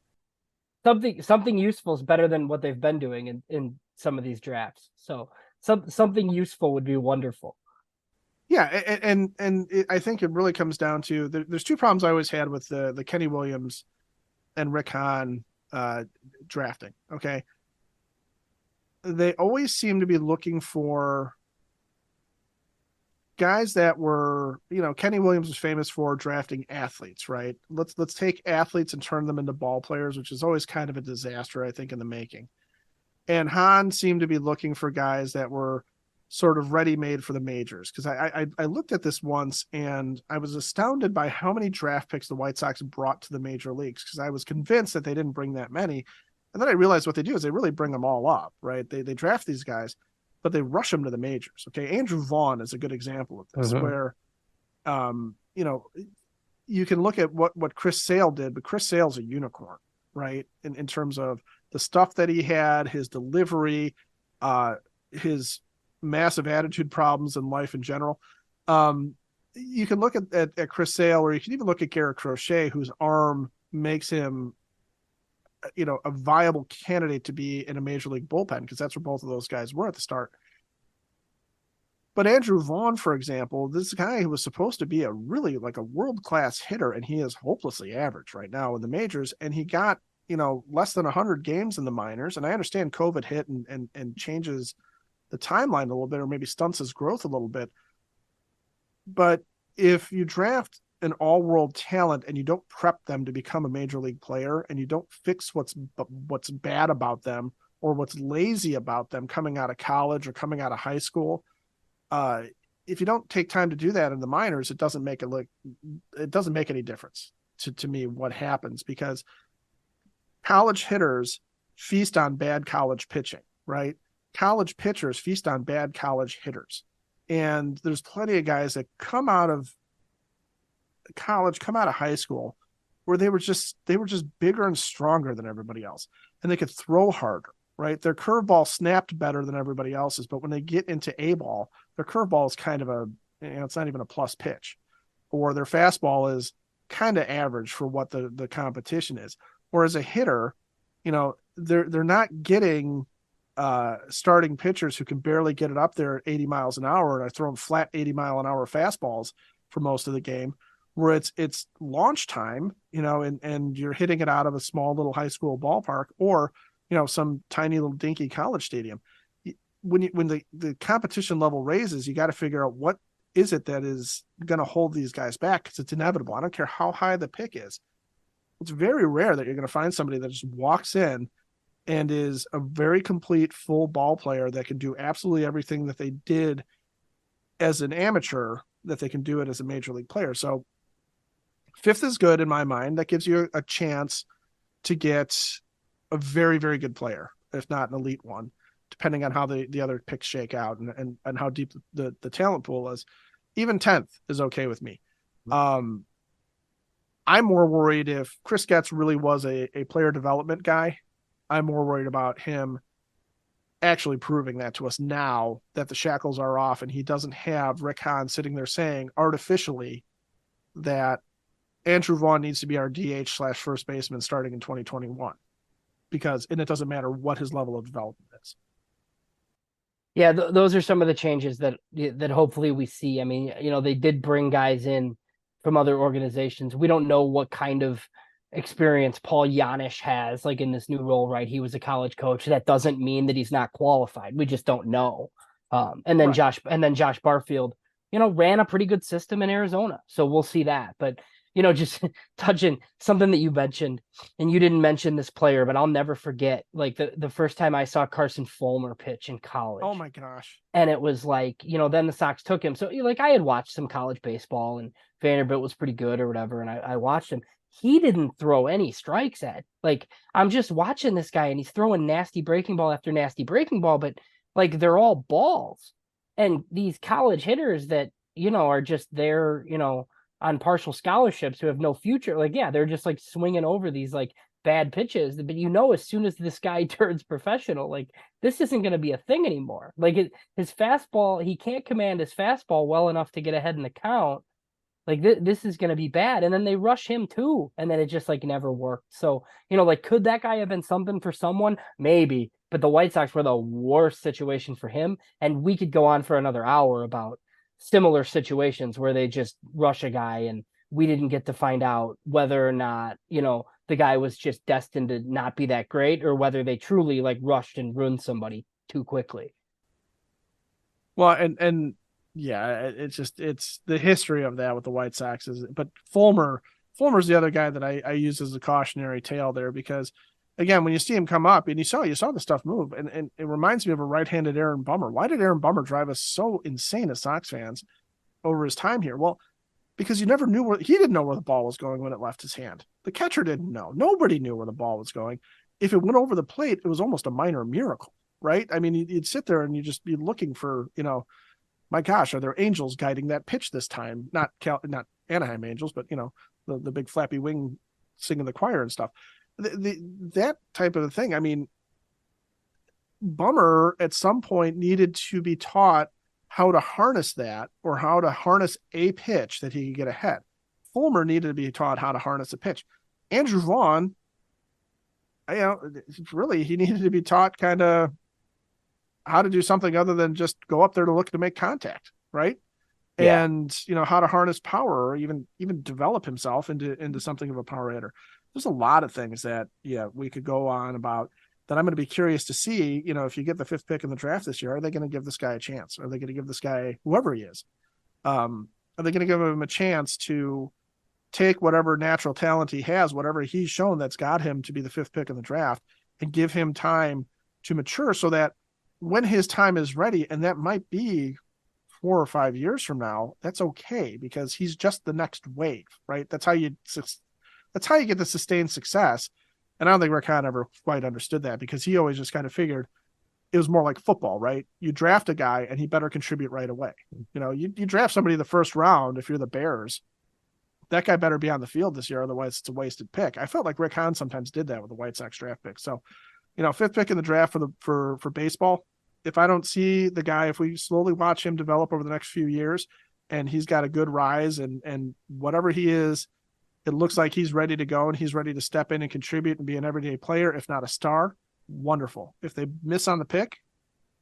Something useful is better than what they've been doing in some of these drafts. So something useful would be wonderful. Yeah, and I think it really comes down to there's 2 problems I always had with the Kenny Williams and Rick Hahn drafting. Okay, they always seem to be looking for guys that were, Kenny Williams was famous for drafting athletes, right? Let's take athletes and turn them into ball players, which is always kind of a disaster, I think, in the making. And Hahn seemed to be looking for guys that were sort of ready-made for the majors. Because I looked at this once and I was astounded by how many draft picks the White Sox brought to the major leagues, because I was convinced that they didn't bring that many. And then I realized what they do is they really bring them all up, right? They draft these guys, but they rush them to the majors. Okay. Andrew Vaughn is a good example of this, where, you can look at what Chris Sale did, but Chris Sale's a unicorn, right? In terms of the stuff that he had, his delivery, his massive attitude problems in life in general. You can look at Chris Sale, or you can even look at Garrett Crochet, whose arm makes him, a viable candidate to be in a major league bullpen, because that's where both of those guys were at the start. But Andrew Vaughn, for example, this guy who was supposed to be a really like a world-class hitter, and he is hopelessly average right now in the majors, and he got, less than 100 games in the minors. And I understand COVID hit and changes the timeline a little bit, or maybe stunts his growth a little bit. But if you draft an all-world talent and you don't prep them to become a major league player, and you don't fix what's bad about them or what's lazy about them coming out of college or coming out of high school, if you don't take time to do that in the minors, it doesn't make any difference to me what happens, because college hitters feast on bad college pitching, right? College pitchers feast on bad college hitters. And there's plenty of guys that come out of college, come out of high school, where they were just bigger and stronger than everybody else, and they could throw harder, right? Their curveball snapped better than everybody else's, but when they get into A ball, their curveball is kind of it's not even a plus pitch, or their fastball is kind of average for what the competition is. Whereas a hitter, they're not getting starting pitchers who can barely get it up there at 80 miles an hour and are throwing flat 80-mile-an-hour fastballs for most of the game, where it's launch time, and you're hitting it out of a small little high school ballpark, or some tiny little dinky college stadium. When the competition level raises, you got to figure out what is it that is going to hold these guys back, because it's inevitable. I don't care how high the pick is. It's very rare that you're going to find somebody that just walks in and is a very complete full ball player that can do absolutely everything that they did as an amateur, that they can do it as a major league player. So 5th is good in my mind. That gives you a chance to get a very, very good player, if not an elite one, depending on how the other picks shake out and how deep the talent pool is. Even 10th is okay with me. I'm more worried if Chris Getz really was a player development guy. I'm more worried about him actually proving that to us now that the shackles are off, and he doesn't have Rick Hahn sitting there saying artificially that Andrew Vaughn needs to be our DH/first baseman starting in 2021, and it doesn't matter what his level of development is. Yeah, those are some of the changes that hopefully we see. I mean, they did bring guys in from other organizations. We don't know what kind of experience Paul Janisch has, like in this new role, right? He was a college coach. That doesn't mean that he's not qualified. We just don't know. And then right. Josh Barfield, ran a pretty good system in Arizona. So we'll see that. But just touching something that you mentioned, and you didn't mention this player, but I'll never forget, like the first time I saw Carson Fulmer pitch in college. Oh my gosh. And it was like, then the Sox took him. So like I had watched some college baseball, and Vanderbilt was pretty good or whatever. And I watched him. He didn't throw any strikes at, like, I'm just watching this guy and he's throwing nasty breaking ball after nasty breaking ball, but like they're all balls. And these college hitters that, are just there, on partial scholarships who have no future, like, yeah, they're just like swinging over these like bad pitches. But as soon as this guy turns professional, like this isn't going to be a thing anymore. Like his fastball, he can't command his fastball well enough to get ahead in the count. Like this is going to be bad. And then they rush him too. And then it just like never worked. So, like, could that guy have been something for someone? Maybe. But the White Sox were the worst situation for him. And we could go on for another hour about similar situations where they just rush a guy and we didn't get to find out whether or not, the guy was just destined to not be that great, or whether they truly like rushed and ruined somebody too quickly. Well, and yeah, it's the history of that with the White Sox but Fulmer's the other guy that I use as a cautionary tale there, because again, when you see him come up and you saw the stuff move, and it reminds me of a right-handed Aaron Bummer. Why did Aaron Bummer drive us so insane as Sox fans over his time here? Well, because he didn't know where the ball was going when it left his hand. The catcher didn't know. Nobody knew where the ball was going. If it went over the plate, it was almost a minor miracle, right? I mean, you'd sit there and you'd just be looking for, my gosh, are there angels guiding that pitch this time? Not Anaheim Angels, but the big flappy wing singing the choir and stuff. That type of a thing. I mean, Bummer at some point needed to be taught how to harness that, or how to harness a pitch that he could get ahead. Fulmer needed to be taught how to harness a pitch. Andrew Vaughn, really, he needed to be taught kind of how to do something other than just go up there to look to make contact, right? Yeah. And how to harness power, or even develop himself into something of a power hitter. There's a lot of things that we could go on about that. I'm going to be curious to see, if you get the 5th pick in the draft this year, are they going to give this guy a chance? Are they going to give this guy, whoever he is, are they going to give him a chance to take whatever natural talent he has, whatever he's shown that's got him to be the 5th pick in the draft, and give him time to mature so that when his time is ready, and that might be 4 or 5 years from now, that's okay, because he's just the next wave, right? That's how you get the sustained success. And I don't think Rickon ever quite understood that, because he always just kind of figured it was more like football, right? You draft a guy and he better contribute right away. You draft somebody in the 1st round, if you're the Bears, that guy better be on the field this year, otherwise it's a wasted pick. I felt like Rick Hahn sometimes did that with the White Sox draft pick. So, 5th pick in the draft for baseball. If I don't see the guy, if we slowly watch him develop over the next few years, and he's got a good rise, and whatever he is, it looks like he's ready to go and he's ready to step in and contribute and be an everyday player, if not a star, wonderful. If they miss on the pick,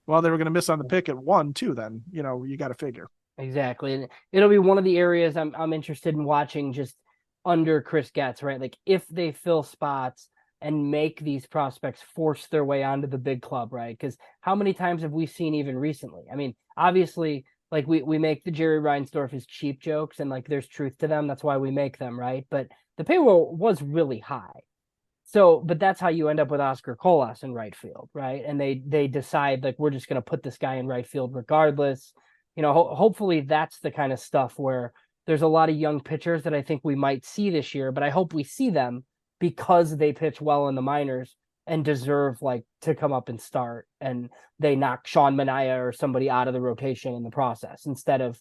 well, they were going to miss on the pick at 1 too. Then you got to figure. Exactly. And it'll be one of the areas I'm interested in watching just under Chris Getz, right? Like if they fill spots and make these prospects force their way onto the big club, right? Because how many times have we seen even recently? I mean, obviously, like we make the Jerry Reinsdorf is cheap jokes, and like there's truth to them. That's why we make them, right? But the payroll was really high. So, but that's how you end up with Oscar Colas in right field, right? And they decide like we're just going to put this guy in right field regardless. Hopefully that's the kind of stuff where there's a lot of young pitchers that I think we might see this year, but I hope we see them because they pitch well in the minors and deserve like to come up and start, and they knock Sean Manaea or somebody out of the rotation in the process instead of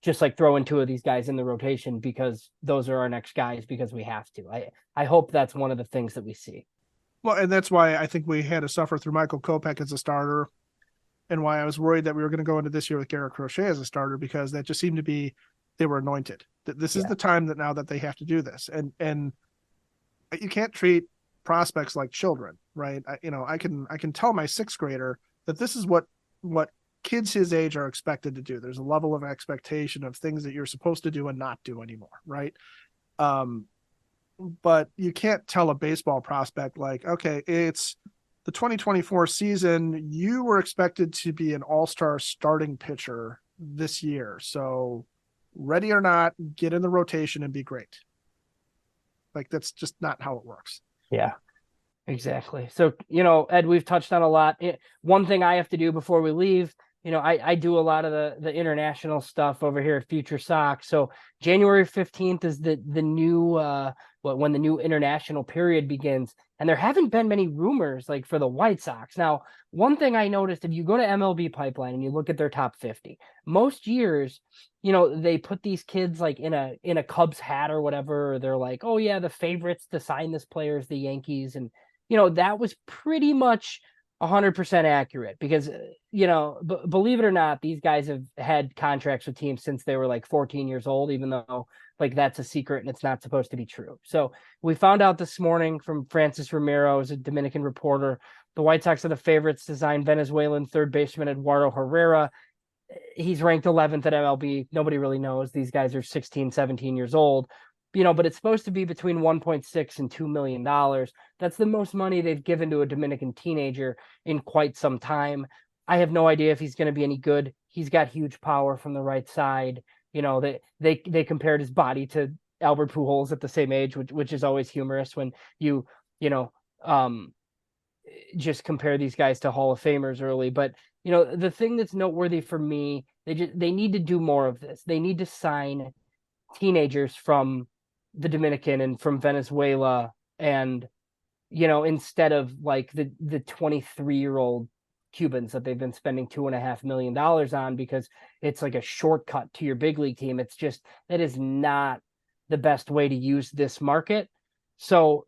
just like throwing 2 of these guys in the rotation because those are our next guys because we have to. I hope that's one of the things that we see. Well, and that's why I think we had to suffer through Michael Kopech as a starter, and why I was worried that we were going to go into this year with Garrett Crochet as a starter, because that just seemed to be they were anointed. This is the time that now that they have to do this, and you can't treat prospects like children, right? I can tell my 6th grader that this is what kids his age are expected to do. There's a level of expectation of things that you're supposed to do and not do anymore, right? But you can't tell a baseball prospect like, okay, it's the 2024 season, you were expected to be an all-star starting pitcher this year. So ready or not, get in the rotation and be great. Like, that's just not how it works. Yeah, exactly. So, Ed, we've touched on a lot. One thing I have to do before we leave, I do a lot of the international stuff over here at FutureSox. So January 15th is the new when the new international period begins, and there haven't been many rumors like for the White Sox. Now, one thing I noticed, if you go to MLB Pipeline and you look at their top 50, most years, they put these kids like in a Cubs hat or whatever, or they're like, oh yeah, the favorites to sign this player is the Yankees, and that was pretty much 100% accurate because, believe it or not, these guys have had contracts with teams since they were like 14 years old, even though like that's a secret and it's not supposed to be true. So we found out this morning from Francis Romero, a Dominican reporter, the White Sox are the favorites to sign Venezuelan third baseman Eduardo Herrera. He's ranked 11th at MLB. Nobody really knows. These guys are 16, 17 years old. But it's supposed to be between 1.6 and $2 million. That's the most money they've given to a Dominican teenager in quite some time. I have no idea if he's going to be any good. He's got huge power from the right side. They compared his body to Albert Pujols at the same age, which is always humorous when you just compare these guys to Hall of Famers early. But the thing that's noteworthy for me, they need to do more of this. They need to sign teenagers from the Dominican and from Venezuela, and instead of like the 23-year-old Cubans that they've been spending $2.5 million on because it's like a shortcut to your big league team. It's just, that is not the best way to use this market. So,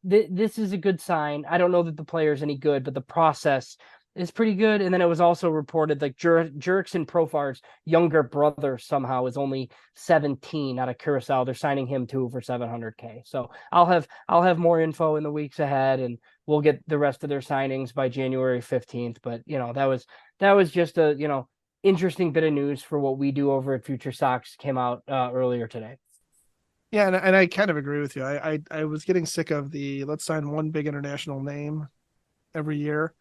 this is a good sign. I don't know that the player is any good, but the process is pretty good. And then it was also reported like Jurickson Profar's younger brother somehow is only 17 out of Curacao. They're signing him too for $700K. So I'll have more info in the weeks ahead, and we'll get the rest of their signings by January 15th. But that was just a interesting bit of news for what we do over at FutureSox. Came out earlier today. Yeah, and I kind of agree with you. I was getting sick of the let's sign one big international name every year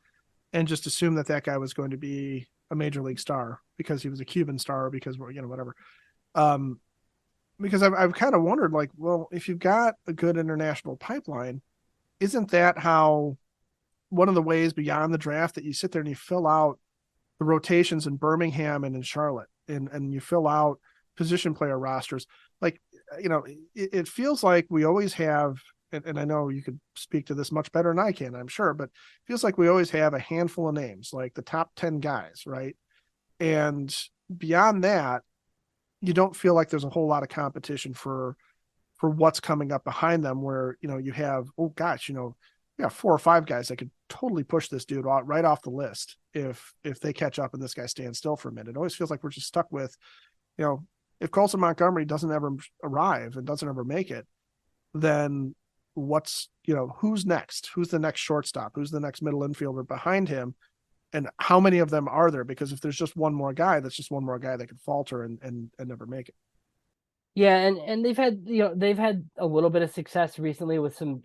and just assume that guy was going to be a major league star because he was a Cuban star, because whatever. Because I've kind of wondered, like, well, if you've got a good international pipeline, isn't that how one of the ways beyond the draft that you sit there and you fill out the rotations in Birmingham and in Charlotte, and you fill out position player rosters? Like, it feels like we always have, and I know you could speak to this much better than I can, I'm sure, but it feels like we always have a handful of names, like the top 10 guys, right? And beyond that, you don't feel like there's a whole lot of competition for what's coming up behind them, where, you have, oh gosh, you got 4 or 5 guys that could totally push this dude right off the list if they catch up and this guy stands still for a minute. It always feels like we're just stuck with, if Colson Montgomery doesn't ever arrive and doesn't ever make it, then who's next? Who's the next shortstop? Who's the next middle infielder behind him? And how many of them are there? Because if there's just one more guy, that's just one more guy that could falter and never make it. Yeah, and they've had a little bit of success recently with some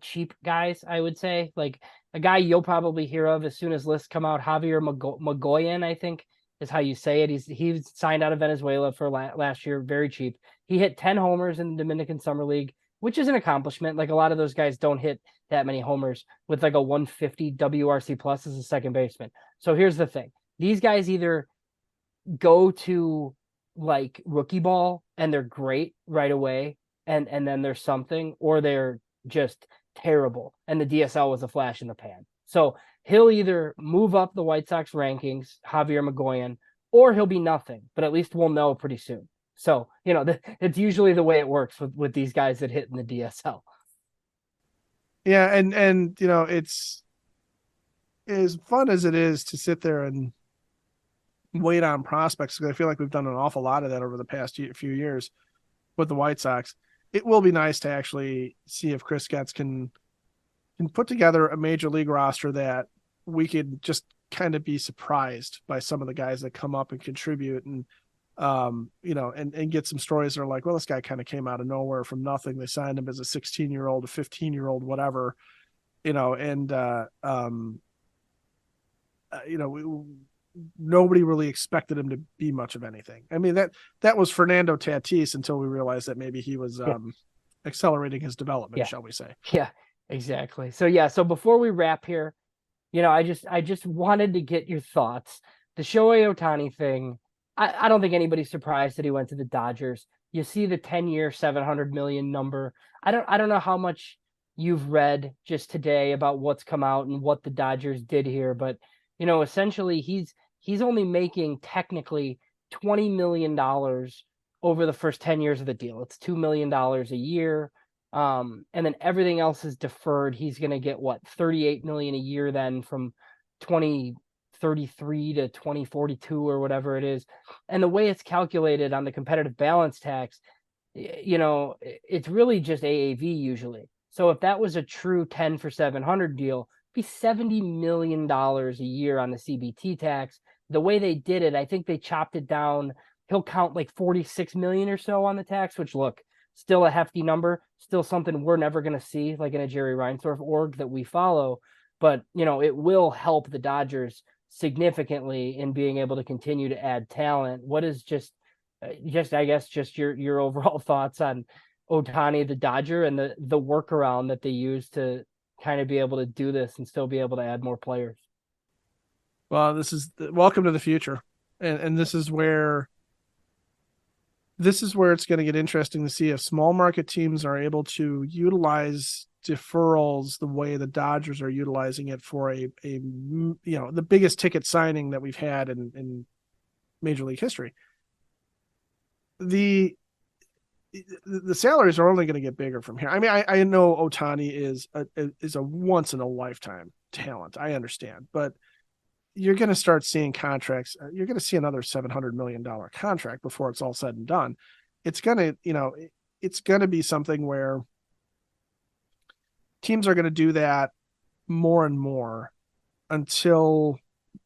cheap guys. I would say, like, a guy you'll probably hear of as soon as lists come out, Javier Magoyan, I think is how you say it. He's signed out of Venezuela for last year, very cheap. He hit 10 homers in the Dominican Summer League, which is an accomplishment. Like, a lot of those guys don't hit that many homers with like a 150 WRC plus as a second baseman. So here's the thing: these guys either go to like rookie ball and they're great right away, and then there's something, or they're just terrible and the DSL was a flash in the pan. So he'll either move up the White Sox rankings, Javier Magoyan, or he'll be nothing, but at least we'll know pretty soon. So, it's usually the way it works with these guys that hit in the DSL. Yeah. And it's as fun as it is to sit there and wait on prospects, because I feel like we've done an awful lot of that over the past few years with the White Sox. It will be nice to actually see if Chris Getz can put together a major league roster that we could just kind of be surprised by some of the guys that come up and contribute, and and get some stories that are like, well, this guy kind of came out of nowhere from nothing. They signed him as a 16-year-old, a 15-year-old, whatever, nobody really expected him to be much of anything. I mean, that was Fernando Tatis until we realized that maybe he was accelerating his development, shall we say. Yeah, exactly. So before we wrap here, I just wanted to get your thoughts. The Shohei Ohtani thing, I don't think anybody's surprised that he went to the Dodgers. You see the 10-year, $700 million number. I don't know how much you've read just today about what's come out and what the Dodgers did here, but essentially he's only making technically $20 million over the first 10 years of the deal. It's $2 million a year. And then everything else is deferred. He's going to get $38 million a year then from 2033 to 2042 or whatever it is. And the way it's calculated on the competitive balance tax, it's really just AAV usually. So if that was a true 10 for 700 deal, it'd be $70 million a year on the CBT tax. The way they did it, I think they chopped it down. He'll count like 46 million or so on the tax, which, look, still a hefty number, still something we're never going to see, like in a Jerry Reinsdorf org that we follow. But, it will help the Dodgers significantly in being able to continue to add talent. What is just I guess, just your overall thoughts on Ohtani, the Dodger, and the workaround that they use to kind of be able to do this and still be able to add more players? Well, this is welcome to the future. And this is where it's going to get interesting to see if small market teams are able to utilize deferrals the way the Dodgers are utilizing it for the biggest ticket signing that we've had in Major League history. the salaries are only going to get bigger from here. I mean, I know Ohtani is a once in a lifetime talent. I understand, but you're going to start seeing contracts. You're going to see another $700 million contract before it's all said and done. It's going to, it's going to be something where teams are going to do that more and more until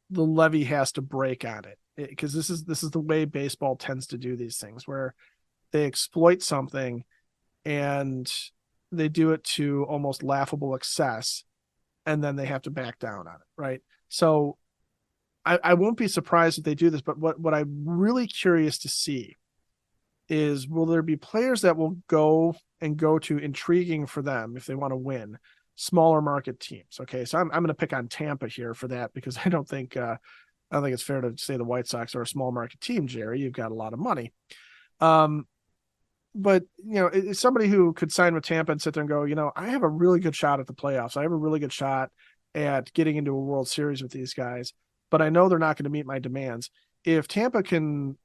the levy has to break on it. Because this is the way baseball tends to do these things, where they exploit something and they do it to almost laughable excess, and then they have to back down on it, right? So I won't be surprised if they do this, but what I'm really curious to see is, will there be players that will go to intriguing for them if they want to win, smaller market teams? Okay, so I'm going to pick on Tampa here for that, because I don't think it's fair to say the White Sox are a small market team, Jerry. You've got a lot of money. But it's somebody who could sign with Tampa and sit there and go, I have a really good shot at the playoffs. I have a really good shot at getting into a World Series with these guys, but I know they're not going to meet my demands. If Tampa can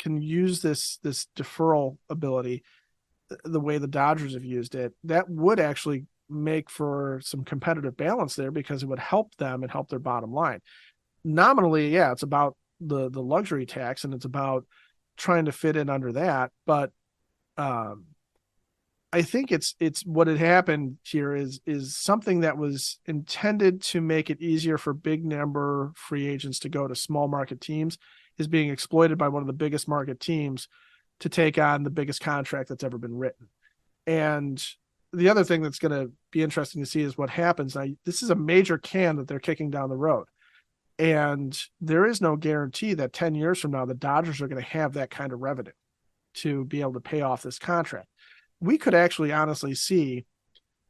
use this deferral ability the way the Dodgers have used it, that would actually make for some competitive balance there, because it would help them and help their bottom line. Nominally, yeah, it's about the luxury tax, and it's about trying to fit in under that, but I think it's what had happened here is something that was intended to make it easier for big number free agents to go to small market teams is being exploited by one of the biggest market teams to take on the biggest contract that's ever been written. And the other thing that's going to be interesting to see is what happens. Now, this is a major can that they're kicking down the road. And there is no guarantee that 10 years from now, the Dodgers are going to have that kind of revenue to be able to pay off this contract. We could actually honestly see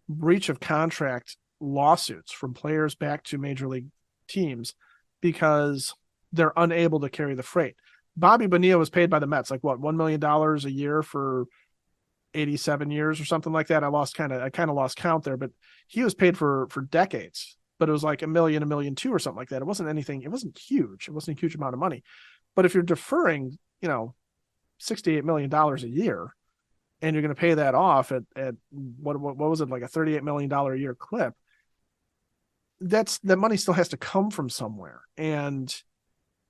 breach of contract lawsuits from players back to major league teams because they're unable to carry the freight. Bobby Bonilla was paid by the Mets, like what, $1 million a year for 87 years or something like that. I kind of lost count there, but he was paid for decades, but it was like $1 million, $1.2 million or something like that. It wasn't anything. It wasn't huge. It wasn't a huge amount of money, but if you're deferring, $68 million a year, and you're going to pay that off at what was it, like a $38 million a year clip, that money still has to come from somewhere. And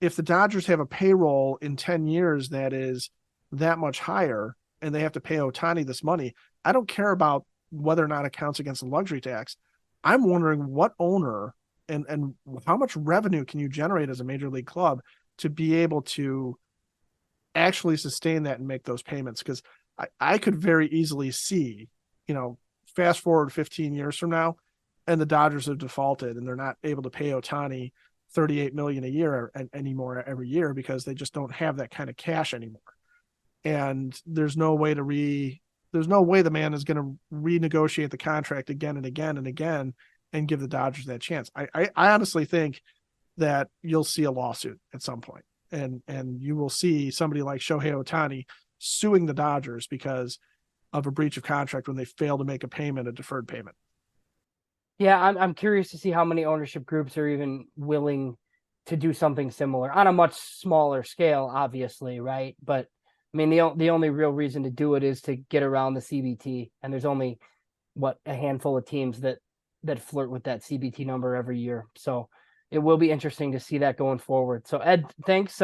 if the Dodgers have a payroll in 10 years that is that much higher, and they have to pay Ohtani this money, I don't care about whether or not it counts against the luxury tax. I'm wondering what owner and how much revenue can you generate as a major league club to be able to actually sustain that and make those payments? Because I could very easily see, fast forward 15 years from now, and the Dodgers have defaulted and they're not able to pay Ohtani $38 million a year anymore every year, because they just don't have that kind of cash anymore. And there's no way the man is going to renegotiate the contract again and again and again and give the Dodgers that chance. I honestly think that you'll see a lawsuit at some point, and you will see somebody like Shohei Ohtani suing the Dodgers because of a breach of contract when they fail to make a deferred payment. Yeah, I'm curious to see how many ownership groups are even willing to do something similar on a much smaller scale, obviously, right? But I mean, the only real reason to do it is to get around the CBT, and there's only a handful of teams that flirt with that CBT number every year. So it will be interesting to see that going forward. So Ed, thanks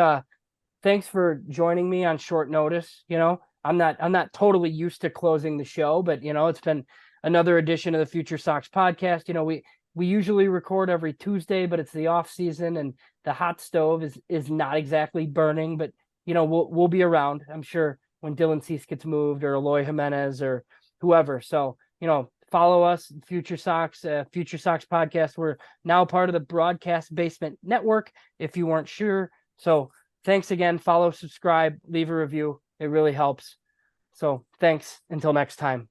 for joining me on short notice. I'm not totally used to closing the show, but it's been another edition of the FutureSox Podcast. We usually record every Tuesday, but it's the off season and the hot stove is not exactly burning, but we'll be around, I'm sure, when Dylan Cease gets moved, or Eloy Jimenez, or whoever. So, follow us, FutureSox Podcast. We're now part of the Broadcast Basement Network, if you weren't sure. So thanks again. Follow, subscribe, leave a review. It really helps. So thanks. Until next time.